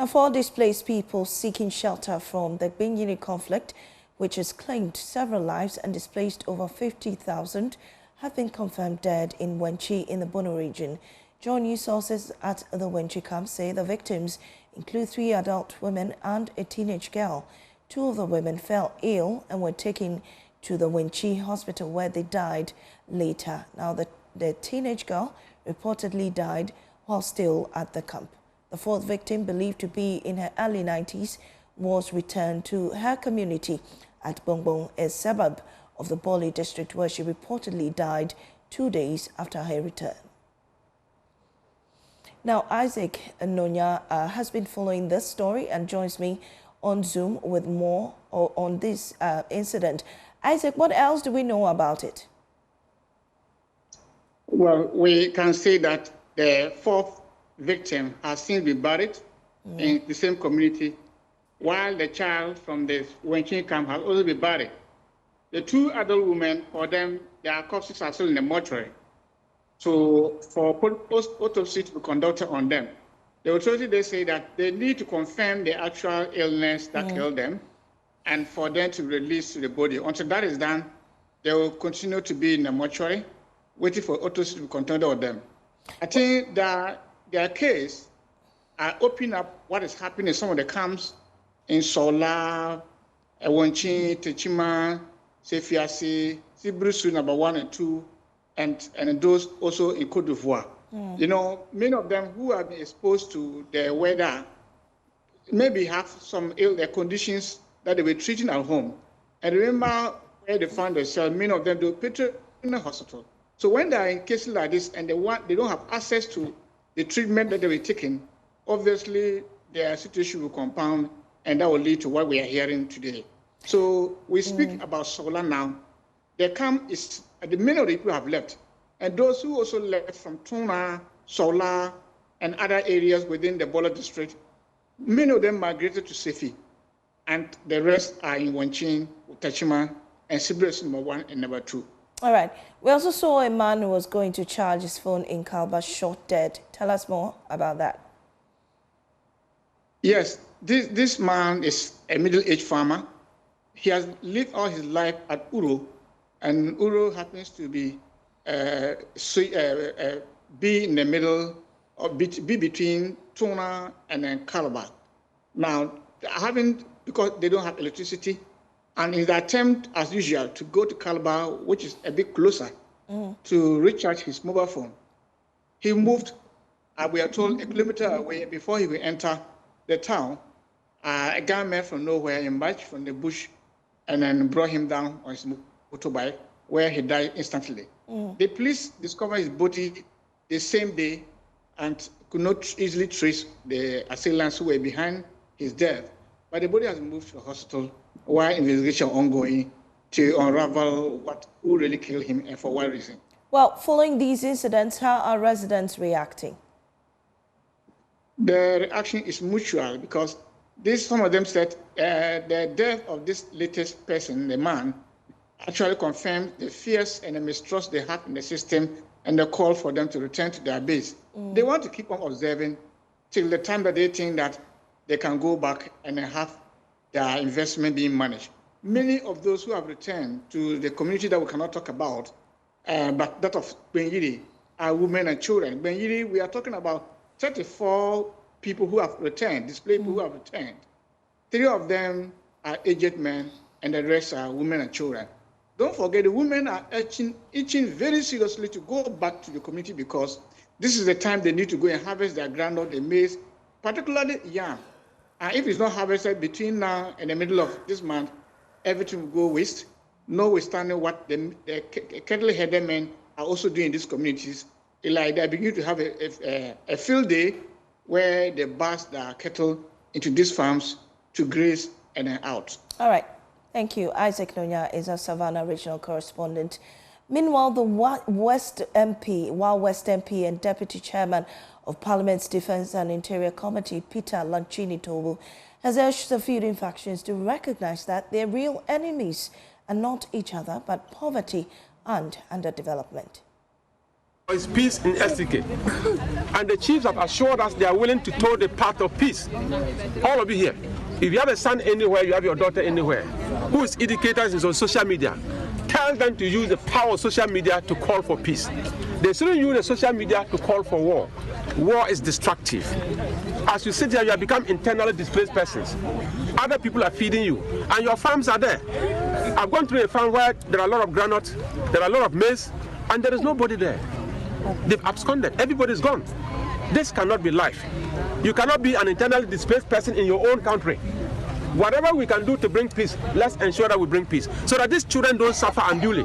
Now, for displaced people seeking shelter from the Gbenyiri conflict, which has claimed several lives and displaced over 50,000, have been confirmed dead in Wenchi in the Bono region. Joint news sources at the Wenchi camp say the victims include 3 adult women and a teenage girl. 2 of the women fell ill and were taken to the Wenchi hospital where they died later. Now, the teenage girl reportedly died while still at the camp. The 4th victim, believed to be in her early 90s, was returned to her community at Bongbong, a suburb of the Bole district, where she reportedly died 2 days after her return. Now, Isaac Nonya has been following this story and joins me on Zoom with more on this incident. Isaac, what else do we know about it? Well, we can say that the 4th victim has since been buried in the same community, while the child from the Wenchi camp has also been buried. The 2 adult women, for them, their corpses are still in the mortuary. So for post-autopsy to be conducted on them, the authority, they say that they need to confirm the actual illness that killed them and for them to release to the body. Until that is done, they will continue to be in the mortuary, waiting for autopsy to be conducted on them. I think that their case are opening up what is happening in some of the camps in Sola, Wenchi, Techima, Sefiasi, Sibrusu number 1 and 2, and those also in Côte d'Ivoire. You know, many of them who have been exposed to the weather maybe have some ill conditions that they were treating at home. And remember where they found themselves, many of them do picture in the hospital. So when they are in cases like this and they don't have access to the treatment that they were taking, obviously their situation will compound, and that will lead to what we are hearing today. So we speak about Sola now. The camp is, many of the people have left. And those who also left from Tuna, Sola, and other areas within the Bola district, many of them migrated to Sefi. And the rest are in Wenchi, Utachima, and Sibres number 1 and number 2. All right. We also saw a man who was going to charge his phone in Kalba shot dead. Tell us more about that. Yes, this man is a middle-aged farmer. He has lived all his life at Uro, and Uro happens to be be in the middle, or be between Tuna and then Kalba. Now, because they don't have electricity, and in the attempt, as usual, to go to Kalba, which is a bit closer, to recharge his mobile phone, he moved, we are told, 1 kilometer away before he will enter the town. A gunman from nowhere emerged from the bush and then brought him down on his motorbike, where he died instantly. The police discovered his body the same day and could not easily trace the assailants who were behind his death. But the body has been moved to the hospital while investigation ongoing to unravel who really killed him and for what reason. Well, following these incidents, how are residents reacting? The reaction is mutual because some of them said the death of this latest person, the man, actually confirmed the fears and the mistrust they have in the system and the call for them to return to their base. They want to keep on observing till the time that they think that they can go back and have their investment being managed. Many of those who have returned to the community that we cannot talk about, but that of Gbenyiri, are women and children. Gbenyiri, we are talking about 34 people who have returned, displaced people who have returned. 3 of them are aged men, and the rest are women and children. Don't forget, the women are itching very seriously to go back to the community because this is the time they need to go and harvest their groundnut, the maize, particularly yam. And if it's not harvested between now and the middle of this month, everything will go waste, notwithstanding what the cattle-headed men are also doing in these communities. Like they begin to have a field day where they bus their cattle into these farms to graze and then out. All right. Thank you. Isaac Nonya is our Savannah regional correspondent. Meanwhile, the West MP and Deputy Chairman of Parliament's Defence and Interior Committee, Peter Lanchini Tobu, has urged the feuding factions to recognize that their real enemies are not each other, but poverty and underdevelopment. Is peace in STK, and the chiefs have assured us they are willing to toe the path of peace. All of you here, if you have a son anywhere, you have your daughter anywhere, who is educated in social media, tell them to use the power of social media to call for peace. They shouldn't use the social media to call for war. War is destructive. As you sit here, you have become internally displaced persons. Other people are feeding you, and your farms are there. I've gone through a farm where there are a lot of groundnut, there are a lot of maize, and there is nobody there. They've absconded. Everybody's gone. This cannot be life. You cannot be an internally displaced person in your own country. Whatever we can do to bring peace, let's ensure that we bring peace, so that these children don't suffer unduly.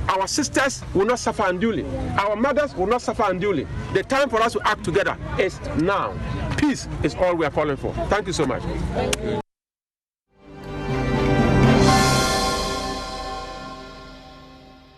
Our sisters will not suffer unduly. Our mothers will not suffer unduly. The time for us to act together is now. Peace is all we are calling for. Thank you so much.